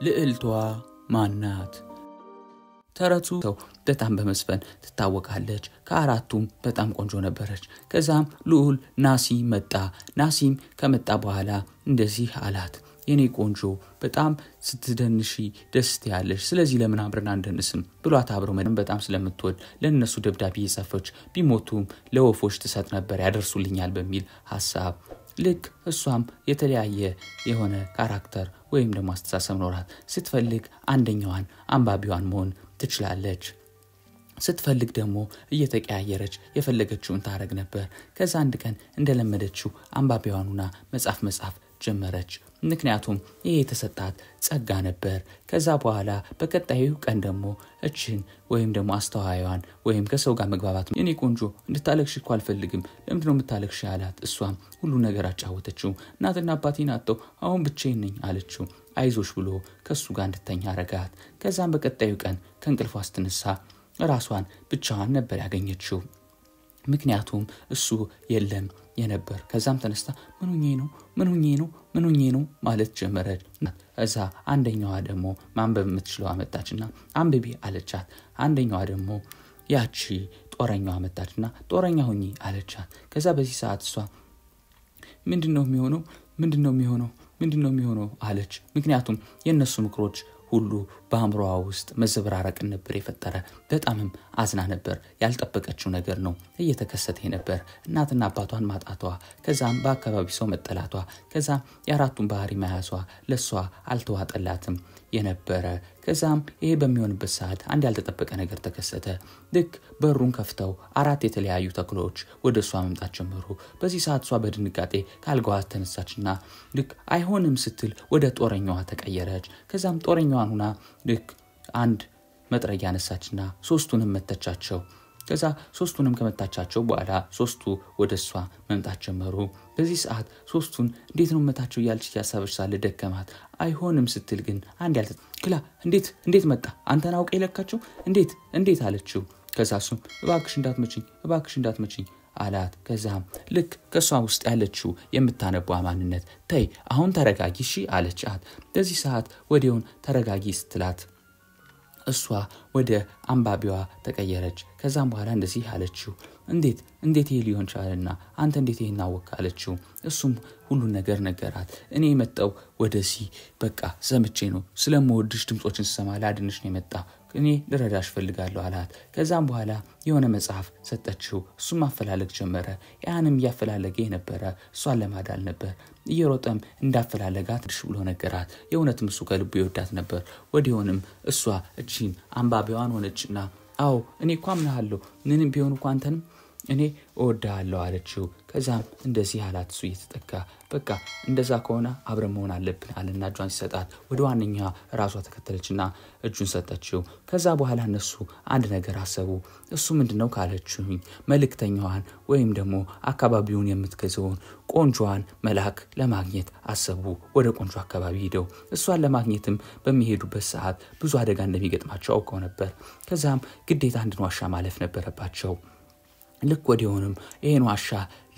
ልዕልቷ ማናት? ተረቱ በጣም በመስፈን ትታወቃለች። ከአራቱም በጣም ቆንጆ ነበረች። ከዛም ልዑል ናሲ መጣ። ናሲም ከመጣ በኋላ እንደዚህ አላት፣ የኔ ቆንጆ በጣም ስትደንሺ ደስ ትያለሽ። ስለዚህ ለምን አብረን አንደንስም ብሏት አብረው በጣም ስለምትወድ ለነሱ ደብዳቤ የጻፈች ቢሞቱም ለወፎች ትሰጥ ነበር ያደርሱልኛል በሚል ሐሳብ ልክ እሷም የተለያየ የሆነ ካራክተር ወይም ደግሞ አስተሳሰብ ኖራት። ስትፈልግ አንደኛዋን አንባቢዋን መሆን ትችላለች። ስትፈልግ ደግሞ እየተቀያየረች የፈለገችውን ታረግ ነበር። ከዛ አንድ ቀን እንደለመደችው አንባቢዋንና መጻፍ ጀመረች። ምክንያቱም ይሄ የተሰጣት ጸጋ ነበር። ከዛ በኋላ በቀጣዩ ቀን ደግሞ እችን ወይም ደግሞ አስተዋያዋን ወይም ከሰው ጋር መግባባት የኔ ቆንጆ እንድታለቅሽ እኮ አልፈልግም፣ ለምንድነው የምታለቅሽ አላት። እሷም ሁሉ ነገር አጫወተችው። እናትና አባቴን አጥተው አሁን ብቻዬን ነኝ አለችው። አይዞሽ ብሎ ከሱ ጋር እንድተኛ አረጋት። ከዛም በቀጣዩ ቀን ከእንቅልፏ ስትነሳ ራሷን ብቻዋን ነበር ያገኘችው። ምክንያቱም እሱ የለም የነበር። ከዛም ተነስታ ምን ሆኜ ነው ማለት ጀመረች። እዛ አንደኛዋ ደግሞ ማንበብ የምትችለው አመጣችና አንብቢ አለቻት። አንደኛዋ ደግሞ ያቺ ጦረኛዋ አመጣችና ጦረኛ ሁኚ አለቻት። ከዛ በዚህ ሰዓት እሷ ምንድነው የሚሆነው አለች። ምክንያቱም የነሱ ምክሮች ሁሉ በአእምሮዋ ውስጥ መዘብራረቅን ነበር የፈጠረ። በጣምም አዝና ነበር። ያልጠበቀችው ነገር ነው እየተከሰተ ነበር። እናትና አባቷን ማጣቷ፣ ከዛም በአካባቢው ሰው መጠላቷ፣ ከዛም የአራቱን ባህሪ መያዟ ለሷ አልተዋጠላትም የነበረ። ከዛም ይሄ በሚሆንበት ሰዓት አንድ ያልተጠበቀ ነገር ተከሰተ። ልክ በሩን ከፍተው አራት የተለያዩ ተክሎች ወደሷ መምጣት ጀመሩ። በዚህ ሰዓት እሷ በድንጋጤ ካልጋዋ ተነሳችና ልክ አይሆንም ስትል ወደ ጦረኛዋ ተቀየረች። ከዛም ጦረኛዋን ሆና ልክ አንድ መጥረጊያ አነሳችና ሶስቱንም መተቻቸው። ከዛ ሶስቱንም ከመታቻቸው በኋላ ሶስቱ ወደሷ መምጣት ጀመሩ። በዚህ ሰዓት ሶስቱን እንዴት ነው መታቸው ያልች ያሳበች ሳለ ደከማት። አይሆንም ስትል ግን አንድ ክላ እንዴት መጣ አንተን አውቀ ይለካቸው እንዴት አለችው። ከዛ እሱም እባክሽ እንዳትመጪኝ አላት። ከዛም ልክ ከሷ ውስጥ ያለችው የምታነባው ማንነት ተይ አሁን ተረጋጊ እሺ አለቻት። በዚህ ሰዓት ወዲያውን ተረጋጊ ስትላት እሷ ወደ አንባቢዋ ተቀየረች። ከዛም በኋላ እንደዚህ አለችው፣ እንዴት ይሄ ሊሆን ቻለና አንተ እንዴት ይሄን አወቅህ አለችው። እሱም ሁሉን ነገር ነገራት። እኔ የመጣው ወደዚህ በቃ ሰምቼ ነው፣ ስለምወድሽ ድምጾችን ስሰማ ላድንሽ ነው የመጣው፣ እኔ ልረዳሽ ፈልጋለሁ አላት። ከዛም በኋላ የሆነ መጽሐፍ ሰጠችው። እሱም ማፈላለግ ጀመረ። ያንም ያፈላለገ የነበረ እሷን ለማዳል ነበር። እየሮጠም እንዳፈላለጋት ድሽ ብሎ ነገራት። የእውነትም እሱ ከልቡ ይወዳት ነበር። ወዲያውንም እሷ እቺን አንባቢዋን ሆነችና አዎ እኔ እኮ አምናለሁ፣ ምንም ቢሆን እንኳን አንተንም እኔ እወድሃለሁ አለችው። ከዛም እንደዚህ አላት። እሱ እየተጠጋ በቃ እንደዛ ከሆነ አብረን መሆን አለብን አለና እጇን ሲሰጣት ወደ ዋነኛ ራሷ ተከተለችና እጁን ሰጠችው። ከዛ በኋላ እነሱ አንድ ነገር አሰቡ። እሱ ምንድነው ካለችኝ መልእክተኛዋን ወይም ደግሞ አካባቢውን የምትገዘውን ቆንጆዋን መልአክ ለማግኘት አሰቡ። ወደ ቆንጆ አካባቢ ሄደው እሷን ለማግኘትም በሚሄዱበት ሰዓት ብዙ አደጋ እንደሚገጥማቸው አውቀው ነበር። ከዛም ግዴታ አንድን ዋሻ ማለፍ ነበረባቸው። ልክ ወዲያውንም ይሄን ዋሻ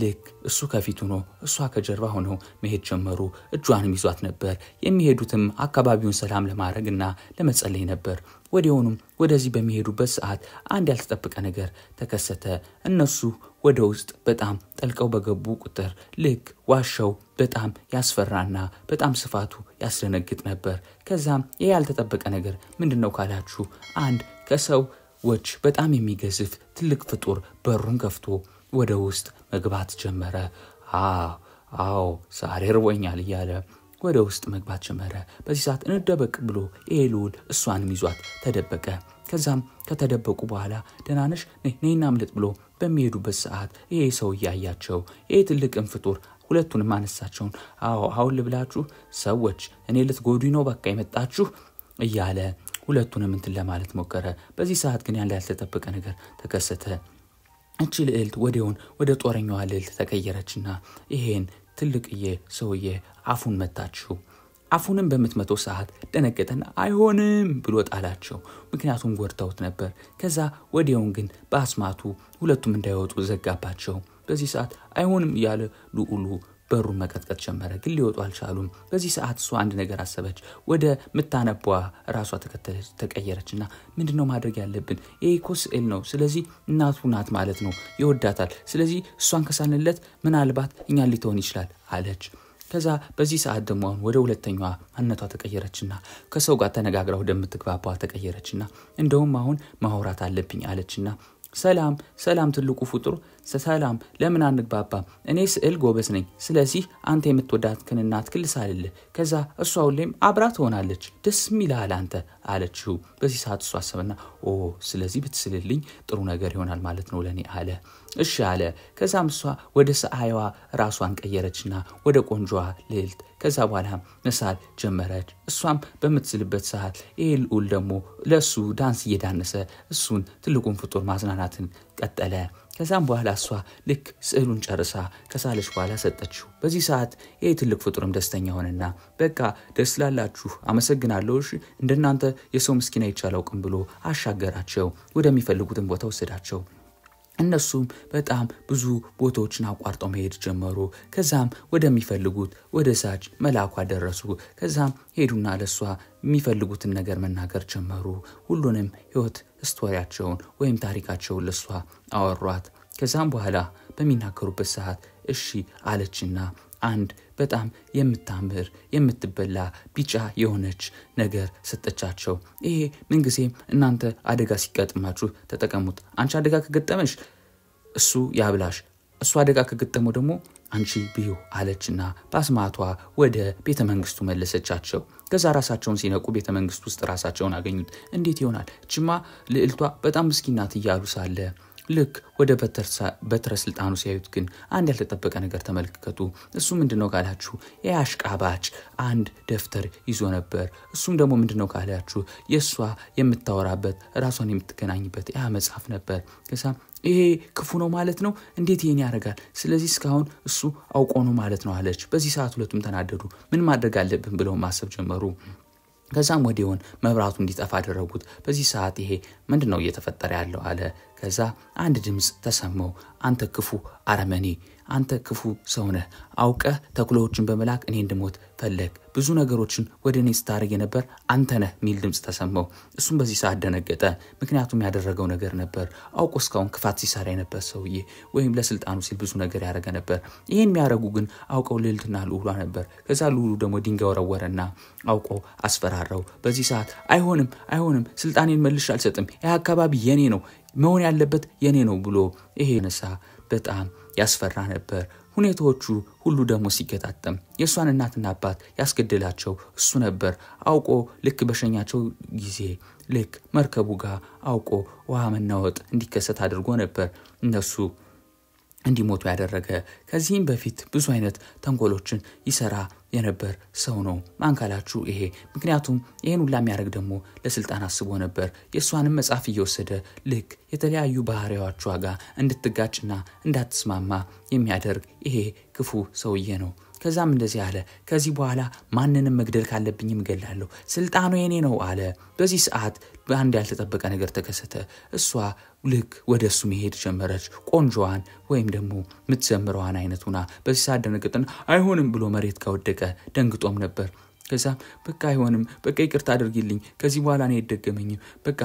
ልክ እሱ ከፊቱ ነው እሷ ከጀርባ ሆነው መሄድ ጀመሩ። እጇንም ይዟት ነበር። የሚሄዱትም አካባቢውን ሰላም ለማድረግና ለመጸለይ ነበር። ወዲያውንም ወደዚህ በሚሄዱበት ሰዓት አንድ ያልተጠበቀ ነገር ተከሰተ። እነሱ ወደ ውስጥ በጣም ጠልቀው በገቡ ቁጥር ልክ ዋሻው በጣም ያስፈራና በጣም ስፋቱ ያስደነግጥ ነበር። ከዛም ይሄ ያልተጠበቀ ነገር ምንድነው ካላችሁ አንድ ከሰዎች በጣም የሚገዝፍ ትልቅ ፍጡር በሩን ከፍቶ ወደ ውስጥ መግባት ጀመረ። አዎ ዛሬ ርቦኛል እያለ ወደ ውስጥ መግባት ጀመረ። በዚህ ሰዓት እንደበቅ ብሎ ልዑል እሷንም ይዟት ተደበቀ። ከዛም ከተደበቁ በኋላ ደህና ነሽ ነይና አምልጥ ብሎ በሚሄዱበት ሰዓት ይሄ ሰው ያያቸው ይሄ ትልቅም ፍጡር ሁለቱንም አነሳቸውን። አሁን ልብላችሁ ሰዎች እኔ ልትጎዱኝ ነው በቃ የመጣችሁ እያለ ሁለቱንም እንትን ለማለት ሞከረ። በዚህ ሰዓት ግን ያልተጠበቀ ነገር ተከሰተ። እቺ ልዕልት ወዲያውን ወደ ጦረኛዋ ልዕልት ተቀየረችና ይሄን ትልቅዬ ሰውዬ አፉን መታችው። አፉንም በምትመተው ሰዓት ደነገጠና አይሆንም ብሎ ጣላቸው። ምክንያቱም ጎድተውት ነበር። ከዛ ወዲያውን ግን በአስማቱ ሁለቱም እንዳይወጡ ዘጋባቸው። በዚህ ሰዓት አይሆንም ያለ ልዑሉ በሩን መቀጥቀጥ ጀመረ። ግን ሊወጡ አልቻሉም። በዚህ ሰዓት እሷ አንድ ነገር አሰበች። ወደ ምታነቧ ራሷ ተቀየረችና ምንድነው ማድረግ ያለብን? ይሄ እኮ ስዕል ነው። ስለዚህ እናቱ ናት ማለት ነው፣ ይወዳታል። ስለዚህ እሷን ከሳንለት ምናልባት እኛን ሊተውን ይችላል አለች። ከዛ በዚህ ሰዓት ደግሞ ወደ ሁለተኛዋ ማንነቷ ተቀየረችና ከሰው ጋር ተነጋግራ ወደምትግባባው ተቀየረችና እንደውም አሁን ማውራት አለብኝ አለችና ሰላም ትልቁ ፍጡር ሰላም፣ ለምን አንግባባም? እኔ ስዕል ጎበዝ ነኝ። ስለዚህ አንተ የምትወዳት ከናት ክልሳልል ከዛ እሷ ሁሌም አብራ ትሆናለች። ደስ ይላል አንተ አለችው። በዚህ ሰዓት እሷ አሰበና ስለዚህ ብትስልልኝ ጥሩ ነገር ይሆናል ማለት ነው ለኔ አለ። እሺ አለ። ከዛም እሷ ወደ ሰዓይዋ ራሷን ቀየረችና ወደ ቆንጆዋ ልዕልት ከዛ በኋላ መሳል ጀመረች። እሷም በምትስልበት ሰዓት ኤልኡል ደግሞ ለሱ ዳንስ እየዳነሰ እሱን ትልቁን ፍጡር ማዝናናትን ቀጠለ። ከዛም በኋላ እሷ ልክ ስዕሉን ጨርሳ ከሳለች በኋላ ሰጠችው። በዚህ ሰዓት ይሄ ትልቅ ፍጡርም ደስተኛ ሆነና በቃ ደስ ላላችሁ አመሰግናለሁ፣ እንደናንተ የሰው ምስኪና ይቻላልቁም ብሎ አሻገራቸው። ወደሚፈልጉትን ቦታ ወሰዳቸው። እነሱም በጣም ብዙ ቦታዎችን አቋርጠው መሄድ ጀመሩ። ከዛም ወደሚፈልጉት ወደዛች መልአኳ ደረሱ። ከዛም ሄዱና ለሷ የሚፈልጉትን ነገር መናገር ጀመሩ። ሁሉንም ህይወት ስቶሪያቸውን ወይም ታሪካቸውን ለሷ አወሯት። ከዛም በኋላ በሚናገሩበት ሰዓት እሺ አለችና አንድ በጣም የምታምር የምትበላ ቢጫ የሆነች ነገር ሰጠቻቸው። ይሄ ምንጊዜም እናንተ አደጋ ሲገጥማችሁ ተጠቀሙት። አንቺ አደጋ ከገጠመሽ እሱ ያብላሽ፣ እሱ አደጋ ከገጠመው ደግሞ አንቺ ቢዩ አለችና በአስማቷ ወደ ቤተ መንግስቱ መለሰቻቸው። ከዛ ራሳቸውን ሲነቁ ቤተ መንግስቱ ውስጥ ራሳቸውን አገኙት። እንዴት ይሆናል? እችማ ልዕልቷ በጣም ምስኪናት እያሉ ሳለ ልክ ወደ በትረ ስልጣኑ ሲያዩት ግን አንድ ያልተጠበቀ ነገር ተመልከቱ። እሱ ምንድነው ካላችሁ ያሽቃባጭ አንድ ደፍተር ይዞ ነበር። እሱም ደግሞ ምንድነው ካላችሁ የሷ የምታወራበት ራሷን የምትገናኝበት ያ መጽሐፍ ነበር። ከዛ ይሄ ክፉ ነው ማለት ነው፣ እንዴት ይሄን ያደርጋል? ስለዚህ እስካሁን እሱ አውቆ ነው ማለት ነው አለች። በዚህ ሰዓት ሁለቱም ተናደዱ። ምን ማድረግ አለብን ብለው ማሰብ ጀመሩ። ከዛም ወዲያውን መብራቱ እንዲጠፋ አደረጉት። በዚህ ሰዓት ይሄ ምንድነው እየተፈጠረ ያለው አለ። ከዛ አንድ ድምጽ ተሰማው። አንተ ክፉ አረመኔ፣ አንተ ክፉ ሰው ነህ፣ አውቀህ ተኩላዎችን በመላክ እኔ እንድሞት ፈለግ፣ ብዙ ነገሮችን ወደኔ ስታረግ ነበር አንተ ነህ ሚል ድምጽ ተሰማው። እሱም በዚህ ሰዓት ደነገጠ። ምክንያቱም ያደረገው ነገር ነበር። አውቆ እስካሁን ክፋት ሲሰራ የነበር ሰውዬ ወይም ለስልጣኑ ሲል ብዙ ነገር ያደረገ ነበር። ይሄን የሚያደርጉ ግን አውቀው ልዕልትና ልዑሏ ነበር። ከዛ ልዑሉ ደግሞ ድንጋይ ወረወረና አውቆ አስፈራራው። በዚህ ሰዓት አይሆንም ስልጣኔን መልሼ አልሰጥም፣ ይሄ አካባቢ የኔ ነው፣ መሆን ያለበት የኔ ነው ብሎ ይሄ ነሳ በጣም ያስፈራ ነበር። ሁኔታዎቹ ሁሉ ደግሞ ሲገጣጠም የሷን እናትና አባት ያስገደላቸው እሱ ነበር። አውቆ ልክ በሸኛቸው ጊዜ ልክ መርከቡ ጋር አውቆ ውሃ መናወጥ እንዲከሰት አድርጎ ነበር እነሱ እንዲሞቱ ያደረገ። ከዚህም በፊት ብዙ አይነት ተንኮሎችን ይሰራ የነበር ሰው ነው። ማንካላችሁ ይሄ ምክንያቱም ይሄን ሁሉ የሚያደርግ ደግሞ ለስልጣን አስቦ ነበር። የሷንም መጽሐፍ እየወሰደ ልክ የተለያዩ ባህሪያዎቿ ጋር እንድትጋጭና እንዳትስማማ የሚያደርግ ይሄ ክፉ ሰውዬ ነው። ከዛም እንደዚህ አለ፣ ከዚህ በኋላ ማንንም መግደል ካለብኝም እገላለሁ፣ ስልጣኑ የኔ ነው አለ። በዚህ ሰዓት በአንድ ያልተጠበቀ ነገር ተከሰተ። እሷ ልክ ወደሱ መሄድ ጀመረች። ቆንጆዋን ወይም ደግሞ ምትዘምረዋን አይነቱና በዚህ ሰዓት ደነገጠና አይሆንም ብሎ መሬት ጋር ወደቀ። ደንግጦም ነበር። ከዛ በቃ አይሆንም፣ በቃ ይቅርታ አድርጊልኝ፣ ከዚህ በኋላ እኔ አይደገመኝም፣ በቃ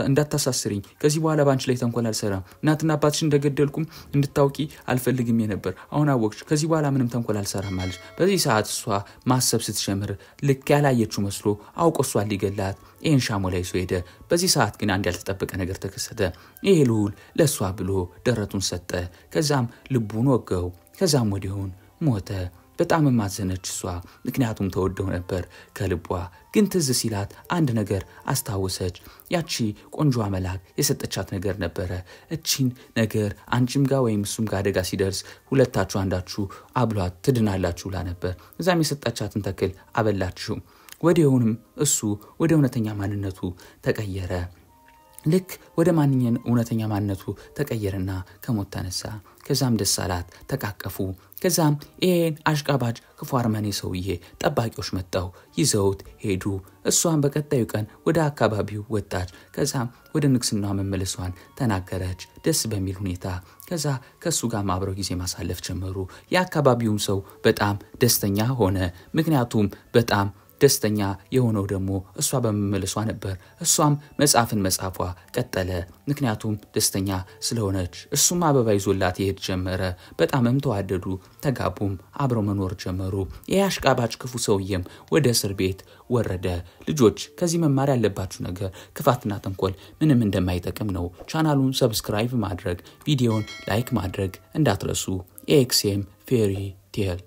እንዳታሳስሪኝ፣ ከዚህ በኋላ ባንቺ ላይ ተንኮል አልሰራም፣ እናትና አባትሽ እንደገደልኩም እንድታውቂ አልፈልግም ነበር፣ አሁን አወቅሽ፣ ከዚህ በኋላ ምንም ተንኮል አልሰራም አለች። በዚህ ሰዓት እሷ ማሰብ ስትጀምር ልክ ያላየችው መስሎ አውቆ እሷን ሊገላት ይህን ሻሞ ላይ ሄደ። በዚህ ሰዓት ግን አንድ ያልተጠበቀ ነገር ተከሰተ። ይሄ ልዑል ለእሷ ብሎ ደረቱን ሰጠ። ከዛም ልቡን ወገው። ከዛም ወዲያውን ሞተ። በጣም ማዘነች እሷ፣ ምክንያቱም ተወደው ነበር ከልቧ። ግን ትዝ ሲላት አንድ ነገር አስታወሰች። ያቺ ቆንጆ መልአክ የሰጠቻት ነገር ነበረ። እቺን ነገር አንቺም ጋር ወይም እሱም ጋር አደጋ ሲደርስ ሁለታችሁ አንዳችሁ አብሏት ትድናላችሁ ላ ነበር። እዛም የሰጠቻትን ተክል አበላችሁ። ወዲያውንም እሱ ወደ እውነተኛ ማንነቱ ተቀየረ። ልክ ወደ ማንኛውም እውነተኛ ማንነቱ ተቀየረና ከሞት ተነሳ። ከዛም ደስ አላት፣ ተቃቀፉ። ከዛም ይሄን አሽቃባጭ ክፉ አርመኔ ሰውዬ ጠባቂዎች መጣው ይዘውት ሄዱ። እሷን በቀጣዩ ቀን ወደ አካባቢው ወጣች። ከዛም ወደ ንግስናዋ መመለሷን ተናገረች ደስ በሚል ሁኔታ። ከዛ ከሱ ጋር አብረው ጊዜ ማሳለፍ ጀመሩ። የአካባቢውም ሰው በጣም ደስተኛ ሆነ። ምክንያቱም በጣም ደስተኛ የሆነው ደግሞ እሷ በመመለሷ ነበር። እሷም መጽሐፍን መጻፏ ቀጠለ፣ ምክንያቱም ደስተኛ ስለሆነች። እሱም አበባ ይዞላት ይሄድ ጀመረ። በጣምም ተዋደዱ፣ ተጋቡም፣ አብረው መኖር ጀመሩ። የአሽቃባጭ ክፉ ሰውዬም ወደ እስር ቤት ወረደ። ልጆች ከዚህ መማር ያለባችሁ ነገር ክፋትና ተንኮል ምንም እንደማይጠቅም ነው። ቻናሉን ሰብስክራይብ ማድረግ፣ ቪዲዮውን ላይክ ማድረግ እንዳትረሱ። ኤክስኤም ፌሪ ቴል